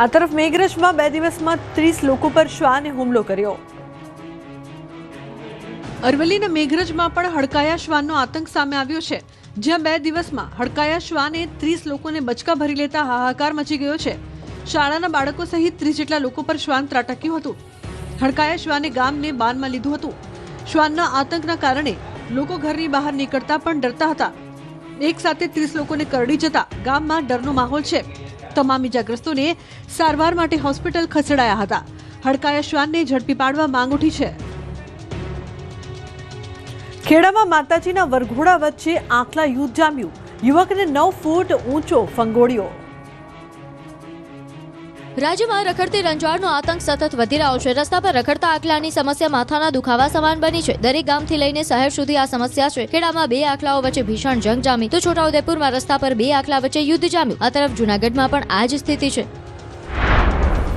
આ તરફ મેઘરજમાં 2 દિવસમાં 30 લોકો પર શ્વાને હુમલો કર્યો। અરવલ્લીના મેઘરજમાં પણ હડકાયા શ્વાનનો આતંક સામે આવ્યો છે, જ્યાં 2 દિવસમાં હડકાયા શ્વાને 30 લોકોને બચકા ભરી લેતા હાહાકાર મચી ગયો છે। શાળાના બાળકો સહિત 30 જેટલા લોકો પર શ્વાન ત્રાટક્યું હતું। હડકાયા શ્વાને ગામને બાનમાં લીધું હતું। શ્વાનના આતંકના કારણે લોકો ઘરની બહાર નીકળતા પણ ડરતા હતા। એક સાથે 30 લોકોને કરડી જતા ગામમાં ડરનો માહોલ છે। તમામ ઇજાગ્રસ્તોને સારવાર માટે હોસ્પિટલ ખસેડાયા હતા। હડકાયા શ્વાનને ઝડપી પાડવા માંગ ઉઠી છે। ખેડામાં માતાજીના વરઘોડા વચ્ચે આખલા યુદ્ધ જામ્યું। યુવકને 9 ફૂટ ઊંચો ફંગોળ્યો। રાજ્યમાં રખડતી રંજવાડનો આતંક સતત વધી રહ્યો છે। રસ્તા પર રખડતા આખલાની સમસ્યા માથાના દુખાવા સમાન બની છે। દરેક ગામથી લઈને શહેર સુધી આ સમસ્યા છે। ખેડામાં 2 આખલાઓ વચ્ચે ભીષણ જંગ જામી તો છોટાઉદેપુરમાં રસ્તા પર 2 આખલા વચ્ચે યુદ્ધ જામ્યું। આ તરફ જૂનાગઢમાં પણ આ જ સ્થિતિ છે।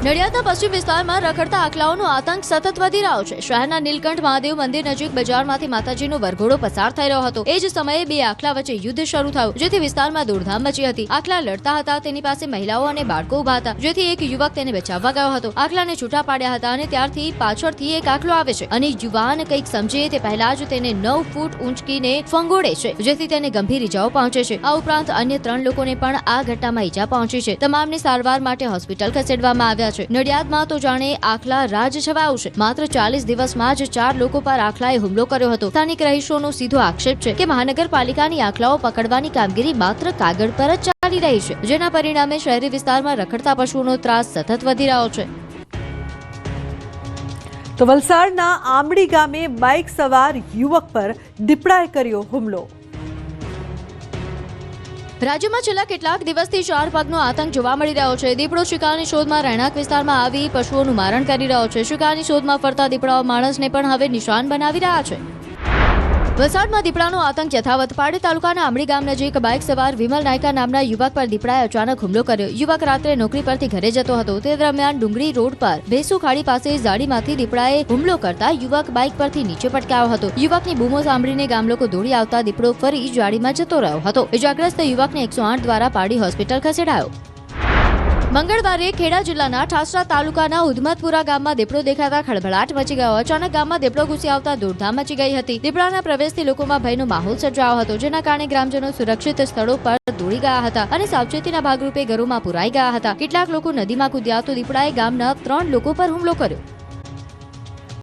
નડિયાદના પશ્ચિમ વિસ્તારમાં રખડતા આખલાઓનો આતંક સતત વધી રહ્યો છે। શહેરના નીલકંઠ મહાદેવ મંદિર નજીક બજારમાંથી માતાજીનો વરઘોડો પસાર થઈ રહ્યો હતો। એ જ સમયે 2 આખલા વચ્ચે યુદ્ધ શરૂ થયું, જેથી વિસ્તારમાં દોડધામ મચી હતી। આખલા લડતા હતા, તેની પાસે મહિલાઓ અને બાળકો ઉભા હતા, જેથી એક યુવક તેને બચાવવા ગયો હતો। આખલાને છૂટા પાડ્યા હતા અને ત્યારથી પાછળથી એક આખલો આવે છે અને યુવાન કંઈક સમજે તે પહેલા જ તેને 9 ફૂટ ઊંચકીને ફંગોળે છે, જેથી તેને ગંભીર ઈજાઓ પહોંચે છે। આ ઉપરાંત અન્ય 3 લોકોને પણ આ ઘટનામાં ઈજા પહોંચી છે। તમામને સારવાર માટે હોસ્પિટલ ખસેડવામાં આવ્યા છે। નડિયાદમાં તો જાણે આખલા રાજ છવાયું છે। માત્ર 40 દિવસમાં જ 4 લોકો પર આખલાએ હુમલો કર્યો હતો। સ્થાનિક રહીશોનો સીધો આક્ષેપ છે કે મહાનગરપાલિકાની આખલાઓ પકડવાની કામગીરી માત્ર કાગળ પર જ ચાલી રહી છે, જેના પરિણામે શહેરી વિસ્તારમાં રખડતા પશુઓનો ત્રાસ સતત વધી રહ્યો છે। તો વલસાડના આંબડી ગામે બાઇક સવાર યુવક પર દીપડાએ કર્યો હુમલો। રાજ્યમાં છેલ્લા કેટલાક દિવસથી 4 પગનો આતંક જોવા મળી રહ્યો છે। દીપડો શિકારની શોધમાં રહેણાંક વિસ્તારમાં આવી પશુઓનું મારણ કરી રહ્યો છે। શિકારની શોધમાં ફરતા દીપડાઓ માણસને પણ હવે નિશાન બનાવી રહ્યા છે। વલસાડમાં દીપડાનો આતંક યથાવત। પાડી તાલુકાના આંબડી ગામ નજીક બાઇક સવાર વિમલ નાયકા નામના યુવક પર દીપડાએ અચાનક હુમલો કર્યો। યુવક રાત્રે નોકરી પરથી ઘરે જતો હતો, તે દરમિયાન ડુંગળી રોડ પર ભેસુ ખાડી પાસે ઝાડીમાંથી દીપડાએ હુમલો કરતા યુવક બાઇક પરથી નીચે પટકાયો હતો। યુવકની બૂમો સાંભળીને ગામ લોકો દોડી આવતા દીપડો ફરી ઝાડીમાં જતો રહ્યો હતો। ઇજાગ્રસ્ત યુવકને 108 દ્વારા પાડી હોસ્પિટલ ખસેડાયો। મંગળવારે ખેડા જિલ્લાના ઠાસરા તાલુકાના ઉધમતપુરા ગામમાં દીપડો દેખાતા ખળભળાટ મચી ગયો। અચાનક ગામમાં દીપડો ઘૂસી આવતા દોડધામ મચી ગઈ હતી। દીપડાના પ્રવેશથી લોકોમાં ભયનો માહોલ સર્જાયો હતો, જેના કારણે ગ્રામજનો સુરક્ષિત સ્થળો પર દોડી ગયા હતા અને સાવચેતીના ભાગરૂપે ઘરોમાં પુરાઈ ગયા હતા। કેટલાક લોકો નદીમાં કૂદ્યા તો દીપડાએ ગામના 3 લોકો પર હુમલો કર્યો।